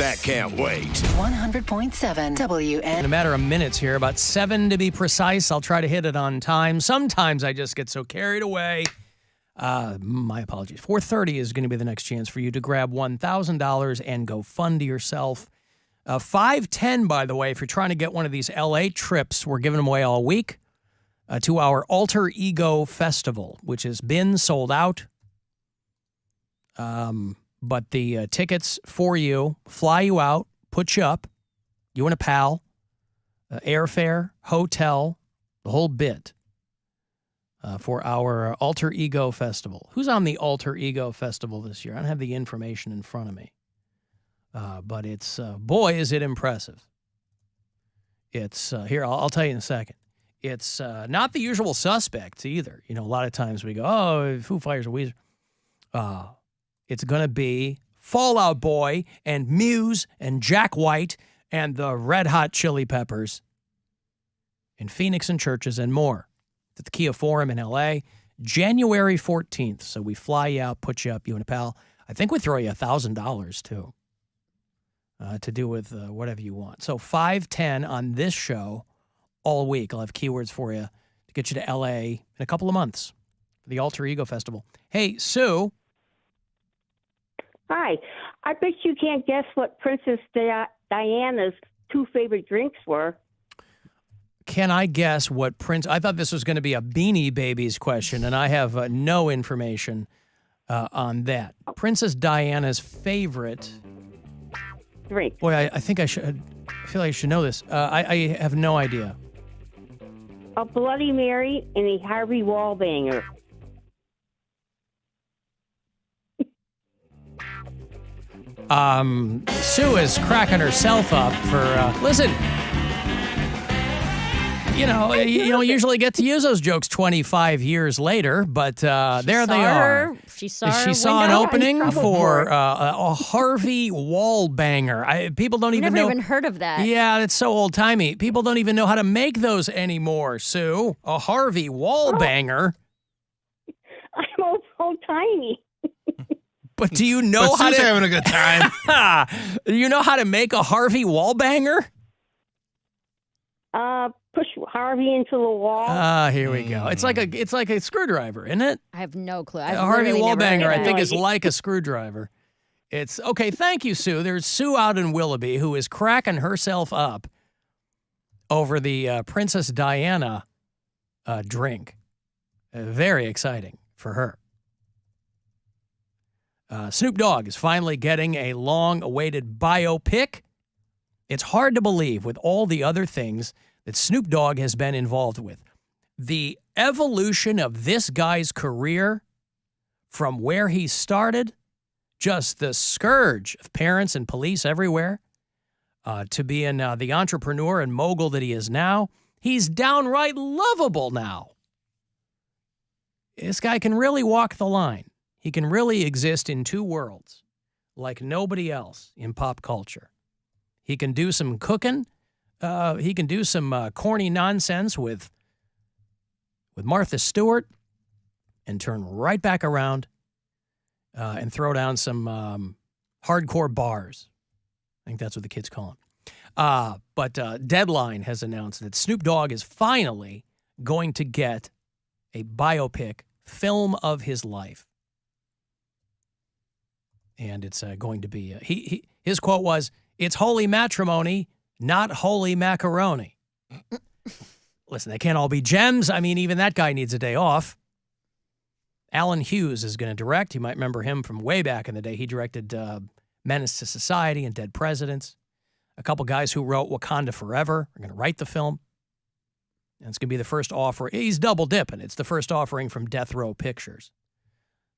That can't wait. 100.7 WN. In a matter of minutes here, about 7 to be precise. I'll try to hit it on time. Sometimes I just get so carried away. My apologies. 4:30 is going to be the next chance for you to grab $1,000 and go fund yourself. 5:10, by the way, if you're trying to get one of these LA trips, we're giving them away all week to our Alter Ego Festival, which has been sold out. But the tickets for you, fly you out, put you up, you and a pal, airfare, hotel, the whole bit for our Alter Ego Festival. Who's on the Alter Ego Festival this year? I don't have the information in front of me. But it's, boy, is it impressive. It's, here, I'll tell you in a second. It's not the usual suspects either. You know, a lot of times we go, oh, Foo Fighters or Weezer. It's going to be Fall Out Boy and Muse and Jack White and the Red Hot Chili Peppers in Phoenix and Churches and more at the Kia Forum in L.A. January 14th. So we fly you out, put you up, you and a pal. I think we throw you $1,000 too to do with whatever you want. So 5:10 on this show all week. I'll have keywords for you to get you to L.A. in a couple of months for the Alter Ego Festival. Hey, Sue. Hi. I bet you can't guess what Princess Diana's 2 favorite drinks were. Can I guess what I thought this was going to be a Beanie Babies question, and I have no information on that. Princess Diana's favorite drink. Boy, I think I feel like I should know this. I have no idea. A Bloody Mary and a Harvey Wallbanger. Sue is cracking herself up for, listen, you don't usually get to use those jokes 25 years later, but there they are. She saw an opening for a Harvey Wallbanger. People don't even know. Never even heard of that. Yeah, it's so old-timey. People don't even know how to make those anymore, Sue. A Harvey Wallbanger. I'm old-timey. But do you know how to... having a good time. Do you know how to make a Harvey Wallbanger? Push Harvey into the wall. Here we go. It's like a screwdriver, isn't it? I have no clue. A Harvey Wallbanger, I think, is like a screwdriver. It's okay. Thank you, Sue. There's Sue out in Willoughby who is cracking herself up over the Princess Diana drink. Very exciting for her. Snoop Dogg is finally getting a long-awaited biopic. It's hard to believe with all the other things that Snoop Dogg has been involved with. The evolution of this guy's career from where he started, just the scourge of parents and police everywhere, to being the entrepreneur and mogul that he is now. He's downright lovable now. This guy can really walk the line. He can really exist in 2 worlds like nobody else in pop culture. He can do some cooking. He can do some corny nonsense with Martha Stewart and turn right back around and throw down some hardcore bars. I think that's what the kids call them. But Deadline has announced that Snoop Dogg is finally going to get a biopic film of his life. And it's going to be, his quote was, "It's holy matrimony, not holy macaroni." Listen, they can't all be gems. I mean, even that guy needs a day off. Alan Hughes is going to direct. You might remember him from way back in the day. He directed Menace to Society and Dead Presidents. A couple guys who wrote Wakanda Forever are going to write the film. And it's going to be the first offering. He's double dipping. It's the first offering from Death Row Pictures.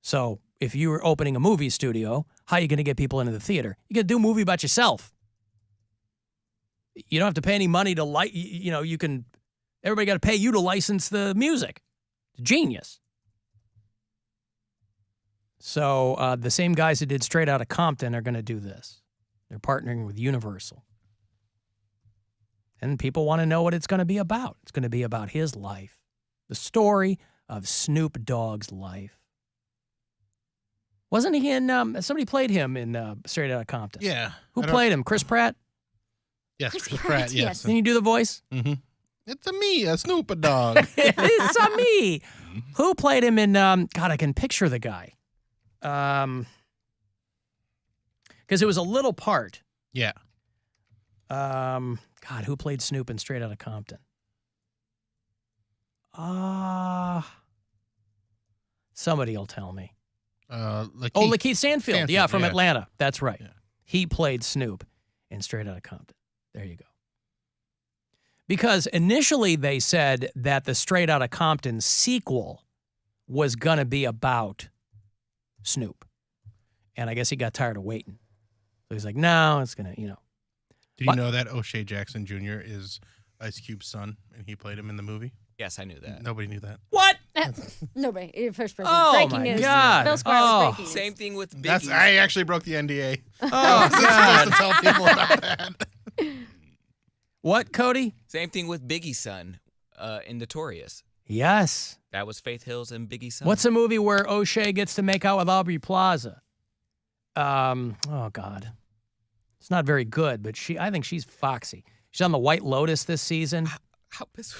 So if you were opening a movie studio, how are you going to get people into the theater? You got to do a movie about yourself. You don't have to pay any money to everybody got to pay you to license the music. It's genius. So the same guys that did Straight Outta Compton are going to do this. They're partnering with Universal. And people want to know what it's going to be about. It's going to be about his life. The story of Snoop Dogg's life. Wasn't he in? Somebody played him in Straight Outta Compton. Yeah. Who played him? Chris Pratt. Yes, Chris Pratt. Yes. Can you do the voice? Mm-hmm. It's a me, a Snoop dog. It's a me. Who played him in? God, I can picture the guy. Because it was a little part. Yeah. God, who played Snoop in Straight Outta Compton? Somebody will tell me. Lakeith Stanfield. Yeah, from Atlanta. That's right. Yeah. He played Snoop in Straight Outta Compton. There you go. Because initially they said that the Straight Outta Compton sequel was going to be about Snoop. And I guess he got tired of waiting. So he's like, no, it's going to, Did you know that O'Shea Jackson Jr. is Ice Cube's son, and he played him in the movie? Yes, I knew that. Nobody knew that. What? Nobody. First person. Oh, breaking my news. God. Bill Squire breaking news. Same thing with Biggie. I actually broke the NDA. Oh, I was God. supposed to tell people about that. What, Cody? Same thing with Biggie's son in Notorious. Yes. That was Faith Hill's and Biggie's son. What's a movie where O'Shea gets to make out with Aubrey Plaza? Oh, God. It's not very good, but I think she's foxy. She's on The White Lotus this season. How pissed?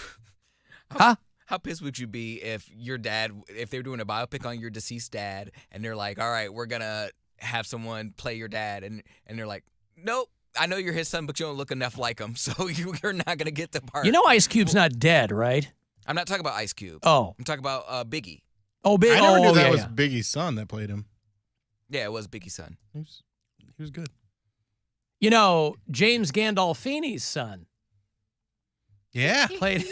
Huh? How pissed would you be if they were doing a biopic on your deceased dad, and they're like, all right, we're going to have someone play your dad, and they're like, nope, I know you're his son, but you don't look enough like him, so you're not going to get the part. You know Ice Cube's not dead, right? I'm not talking about Ice Cube. Oh. I'm talking about Biggie. Oh, Big. I never knew that yeah, was yeah. Biggie's son that played him. Yeah, it was Biggie's son. He was good. You know, James Gandolfini's son Yeah. played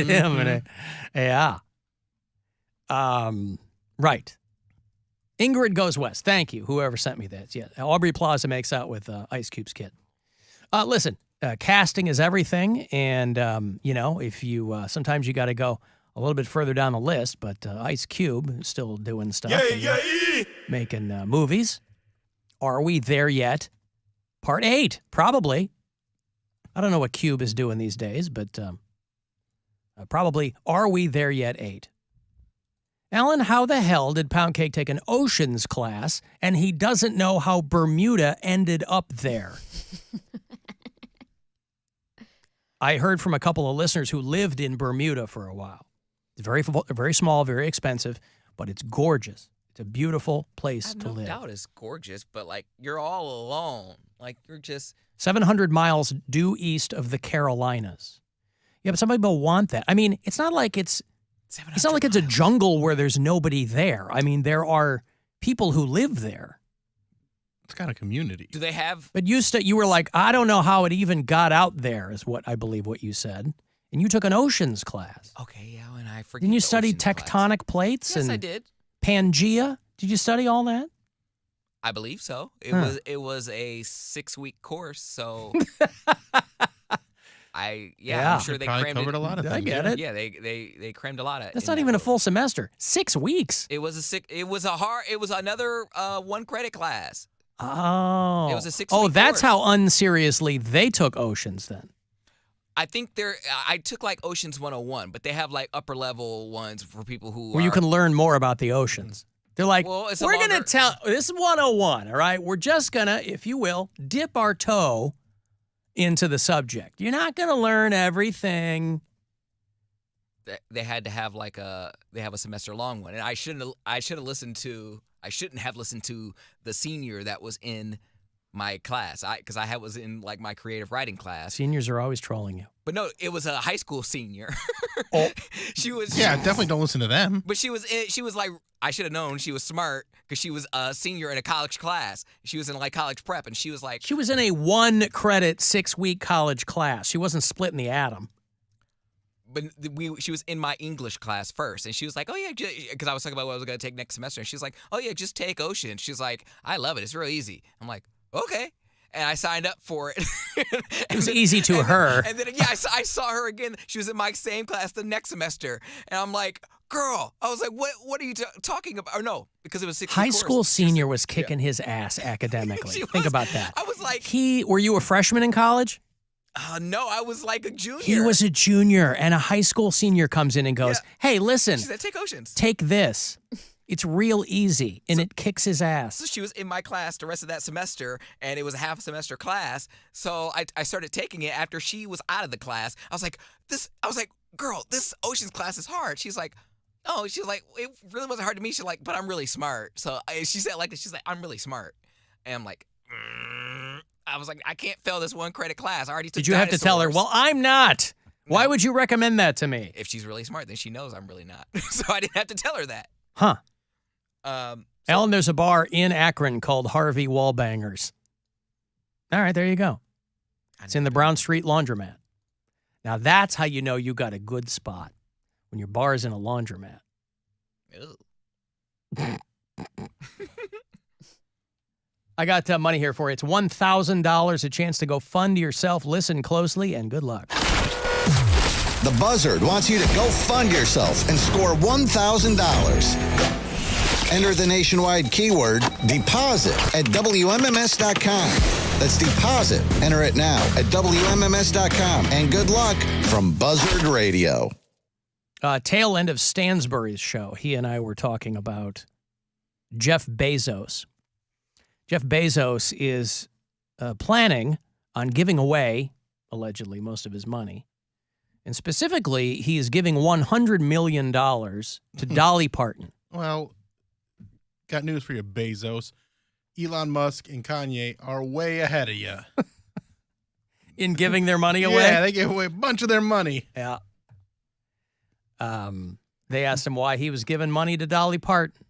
him in it. Yeah. Right. Ingrid Goes West. Thank you, whoever sent me that. Yeah, Aubrey Plaza makes out with Ice Cube's kid. Listen, casting is everything, and if you sometimes you got to go a little bit further down the list, but Ice Cube is still doing stuff, making movies. Are we there yet? Part 8, probably. I don't know what Cube is doing these days, but probably Are We There Yet 8. Alan, how the hell did Poundcake take an oceans class and he doesn't know how Bermuda ended up there? I heard from a couple of listeners who lived in Bermuda for a while. It's very small, very expensive, but it's gorgeous. It's a beautiful place to live. No doubt it's gorgeous, but like you're all alone. Like you're just 700 miles due east of the Carolinas. Yeah, but some people want that. I mean, it's not like it's not like it's a jungle where there's nobody there. I mean, there are people who live there. It's got a community. Do they have? But you were like, I don't know how it even got out there, is what I believe what you said. And you took an oceans class. Okay, yeah, and I forget. Didn't you the study oceans tectonic class. plates Yes, and I did. Pangea? Did you study all that? I believe so. It was a 6-week course, so I'm sure they probably crammed covered a lot of things. I get it. Yeah, they crammed a lot of. That's in not that even a book. full semester. 6 weeks. It was another 1 credit class. Oh. It was a 6-week Oh, that's course. how unseriously they took oceans then. I think I took like Oceans 101, but they have like upper level ones for people who Where you can learn more about the oceans. They're like, Well, it's a we're going to longer- tell, this is 101, all right? We're just going to, if you will, dip our toe into the subject. You're not going to learn everything. they had to have they have a semester long one, and I shouldn't have listened to the senior that was in my class because I was in like my creative writing class. Seniors are always trolling you. But no, it was a high school senior. Oh. She was Definitely don't listen to them. But she was like, I should have known she was smart because she was a senior in a college class. She was in like college prep, and she was like, She was in a 1-credit 6-week college class. She wasn't splitting the atom. but she was in my English class first, and she was like, oh yeah, because I was talking about what I was going to take next semester, and she's like, oh yeah, just take ocean. She's like, I love it. It's real easy. I'm like, okay. And I signed up for it. It was easy to her. And then, yeah, I saw her again. She was in my same class the next semester. And I'm like, girl, I was like, what are you talking about? Or no, because it was 6 High school senior was kicking his ass academically. Think about that. I was like, Were you a freshman in college? no, I was like a junior. He was a junior, and a high school senior comes in and goes, hey, listen, She said, take oceans. take this. It's real easy, and it kicks his ass. So she was in my class the rest of that semester, and it was a half semester class. So I started taking it after she was out of the class. I was like, girl, this oceans class is hard. She's like, it really wasn't hard to me. She's like, but I'm really smart. So she said like this. She's like, I'm really smart. And I'm like, I was like, I can't fail this one credit class. I already took Did you have to tell her, well, I'm not. No. Why would you recommend that to me? If she's really smart, then she knows I'm really not. So I didn't have to tell her that. Huh. So Ellen, there's a bar in Akron called Harvey Wallbangers. All right, there you go. It's in the Brown Street Laundromat. Now, that's how you know you got a good spot, when your bar's in a laundromat. Ew. I got money here for you. It's $1,000, a chance to go fund yourself. Listen closely, and good luck. The Buzzard wants you to go fund yourself and score $1,000. Enter the nationwide keyword deposit at WMMS.com. That's deposit. Enter it now at WMMS.com. And good luck from Buzzard Radio. Tail end of Stansbury's show, he and I were talking about Jeff Bezos. Jeff Bezos is planning on giving away, allegedly, most of his money. And specifically, he is giving $100 million to Dolly Parton. Well, got news for you, Bezos. Elon Musk and Kanye are way ahead of you. In giving their money away? Yeah, they gave away a bunch of their money. Yeah. They asked him why he was giving money to Dolly Parton.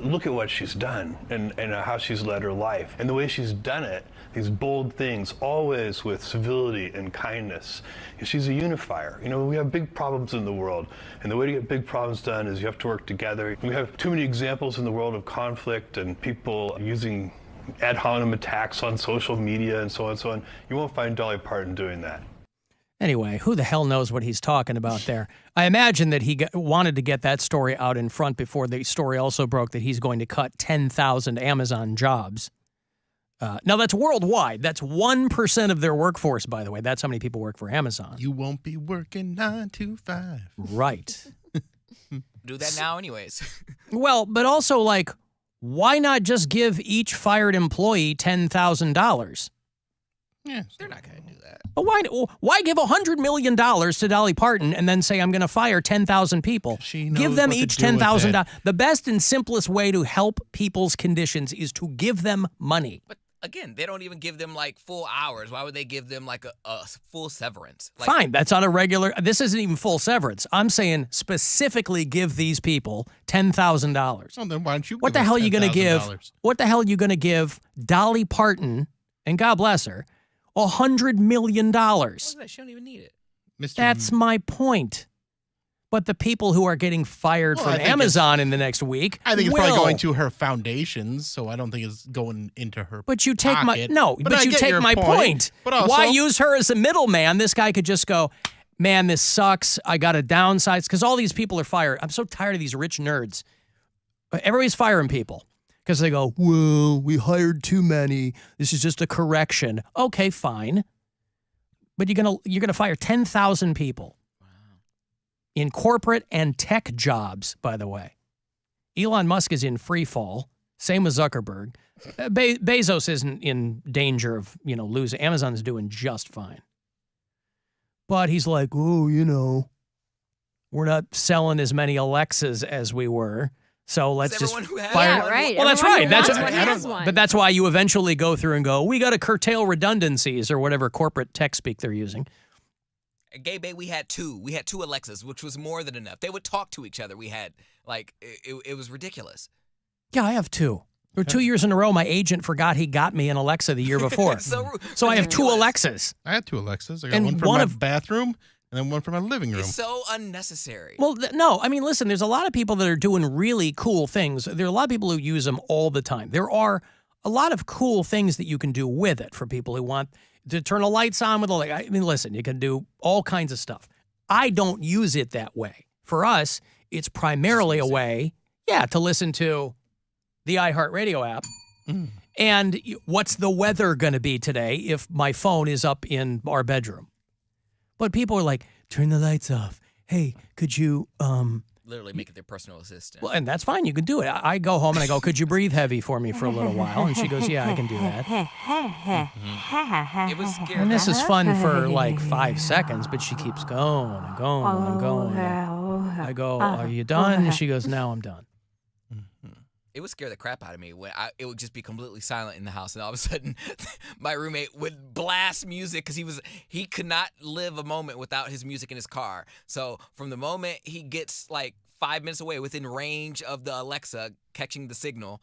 Look at what she's done and how she's led her life. And the way she's done it, these bold things, always with civility and kindness. She's a unifier. You know, we have big problems in the world. And the way to get big problems done is you have to work together. We have too many examples in the world of conflict and people using ad hominem attacks on social media and so on and so on. You won't find Dolly Parton doing that. Anyway, who the hell knows what he's talking about there? I imagine that he wanted to get that story out in front before the story also broke that he's going to cut 10,000 Amazon jobs. Now, that's worldwide. That's 1% of their workforce, by the way. That's how many people work for Amazon. You won't be working 9 to 5. Right. Do that now anyways. Well, but also, like, why not just give each fired employee $10,000? Yeah, They're not going to do that. But why give $100 million to Dolly Parton and then say, I'm going to fire 10,000 people? She knows Give them what to each do with $10,000. it. The best and simplest way to help people's conditions is to give them money. But again, they don't even give them like full hours. Why would they give them like a full severance? Like, Fine, that's on a regular, this isn't even full severance. I'm saying specifically give these people $10,000. So then why don't you What give the us hell are you going to give? $10,000? What the hell are you going to give Dolly Parton, and God bless her, $100 million? What's that? She don't even need it. Mr. That's my point. But the people who are getting fired Well, I from think Amazon in the next week, I think it's will. probably going to her foundations, so I don't think it's going into her But you take pocket. but I you get take your my point. But also, Why use her as a middleman? This guy could just go, man, this sucks. I got to downsize because all these people are fired. I'm so tired of these rich nerds. Everybody's firing people because they go, well, we hired too many. This is just a correction. Okay, fine. But you're gonna fire 10,000 people. In corporate and tech jobs, by the way. Elon Musk is in free fall. Same with Zuckerberg. Bezos isn't in danger of, losing. Amazon's doing just fine. But he's like, we're not selling as many Alexas as we were. So let's just everyone who has fire. one. Yeah, right. Well, that's Everyone right. who That's wants one has one. But that's why you eventually go through and go, we got to curtail redundancies or whatever corporate tech speak they're using. At Gay Bay, we had two. We had two Alexas, which was more than enough. They would talk to each other. We had, it was ridiculous. Yeah, I have two. For 2 years in a row, my agent forgot he got me an Alexa the year before. So I have two Alexas. I had two Alexas. I got And one for one my of- bathroom and then one for my living room. It's so unnecessary. Well, no, I mean, listen, there's a lot of people that are doing really cool things. There are a lot of people who use them all the time. There are a lot of cool things that you can do with it for people who want to turn the lights on with the light. I mean, listen, you can do all kinds of stuff. I don't use it that way. For us, it's primarily a way, to listen to the iHeartRadio app. Mm. And what's the weather going to be today if my phone is up in our bedroom? But people are like, turn the lights off. Hey, could you literally make it their personal assistant. Well, and that's fine. You can do it. I go home and I go, could you breathe heavy for me for a little while? And she goes, yeah, I can do that. It was scary. And this is fun for like 5 seconds, but she keeps going and going and going. I go, are you done? And she goes, now I'm done. It would scare the crap out of me when it would just be completely silent in the house, and all of a sudden, my roommate would blast music because he could not live a moment without his music in his car. So from the moment he gets like 5 minutes away, within range of the Alexa catching the signal,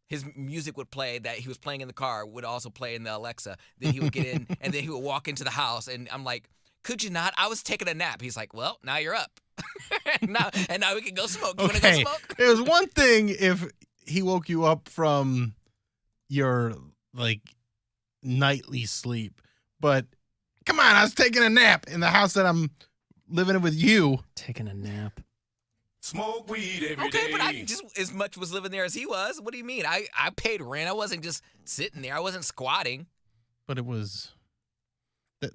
his music would play that he was playing in the car would also play in the Alexa. Then he would get in, and then he would walk into the house, and I'm like, "Could you not? I was taking a nap." He's like, "Well, now you're up." and now we can go smoke. You want to go smoke? It was one thing if he woke you up from your like nightly sleep, but come on, I was taking a nap in the house that I'm living in with you. Taking a nap. Smoke weed every day. Okay, but I just as much was living there as he was. What do you mean? I paid rent. I wasn't just sitting there. I wasn't squatting. But it was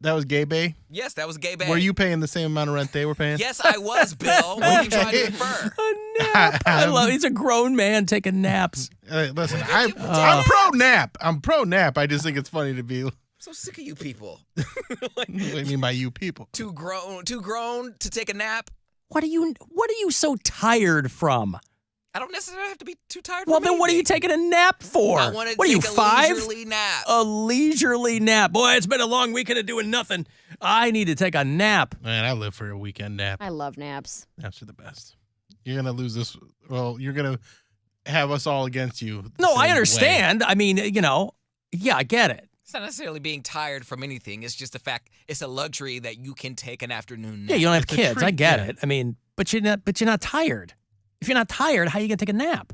that was Gay Bay? Yes, that was Gay Bay. Were you paying the same amount of rent they were paying? Yes, I was, Bill. What are you trying to infer? A nap. I love. He's a grown man taking naps. Listen, I'm pro nap. I'm pro nap. I just think it's funny to be. I'm so sick of you people. What do you mean by you people? Too grown to take a nap. What are you so tired from? I don't necessarily have to be too tired. Well, from then what are you anything. taking a nap for? I want to what are take you, a 5? leisurely nap. A leisurely nap. Boy, it's been a long weekend of doing nothing. I need to take a nap. Man, I live for a weekend nap. I love naps. Naps are the best. You're gonna lose this. Well, you're gonna have us all against you. No, I same understand. way. I mean, yeah, I get it. It's not necessarily being tired from anything. It's just the fact it's a luxury that you can take an afternoon nap. Yeah, you don't have It's a kids. I treat, get yeah. it. I mean, but you're not tired. If you're not tired, how are you gonna take a nap?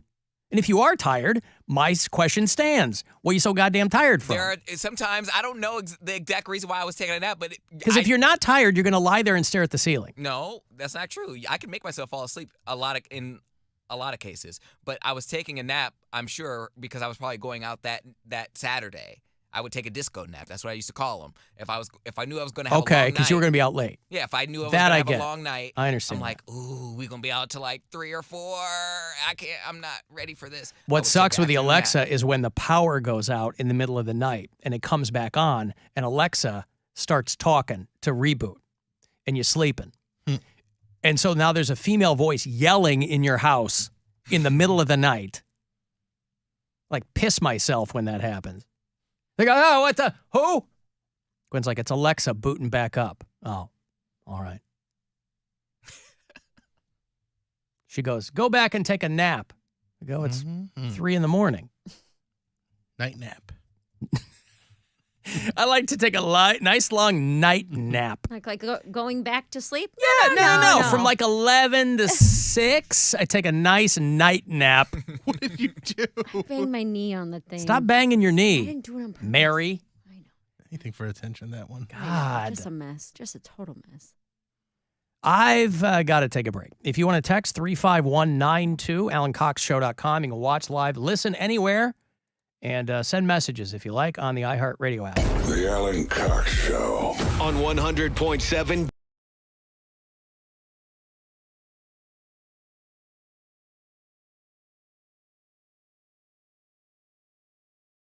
And if you are tired, my question stands. What are you so goddamn tired from? There are sometimes I don't know the exact reason why I was taking a nap, but Because if you're not tired, you're going to lie there and stare at the ceiling. no, that's not true. I can make myself fall asleep in a lot of cases. But I was taking a nap, I'm sure, because I was probably going out that Saturday. I would take a disco nap. That's what I used to call them. If I knew I was going to have a long Okay, night. because you were going to be out late. Yeah, if I knew I was That going I to have get. a long night. I understand I'm like, ooh, we're going to be out till like 3 or 4. I'm not ready for this. I What would sucks take with the an afternoon nap. Alexa is when the power goes out in the middle of the night and it comes back on and Alexa starts talking to reboot and you're sleeping. And so now there's a female voice yelling in your house in the middle of the night. Like, piss myself when that happens. They go, oh, what the? Who? Gwen's like, it's Alexa booting back up. Oh, all right. She goes, go back and take a nap. I go, it's 3 in the morning. Night nap. I like to take a nice long night nap. Like going back to sleep? Yeah, no. From like 11 to 6, I take a nice night nap. What did you do? Bang my knee on the thing. Stop banging your I knee, didn't do it on purpose. Mary. I know. Anything for attention, that one. I know. God. Just a mess. Just a total mess. I've got to take a break. If you want to text 35192, AlanCoxShow.com. You can watch live, listen anywhere, and send messages if you like on the iHeartRadio app. The Alan Cox Show. On 100.7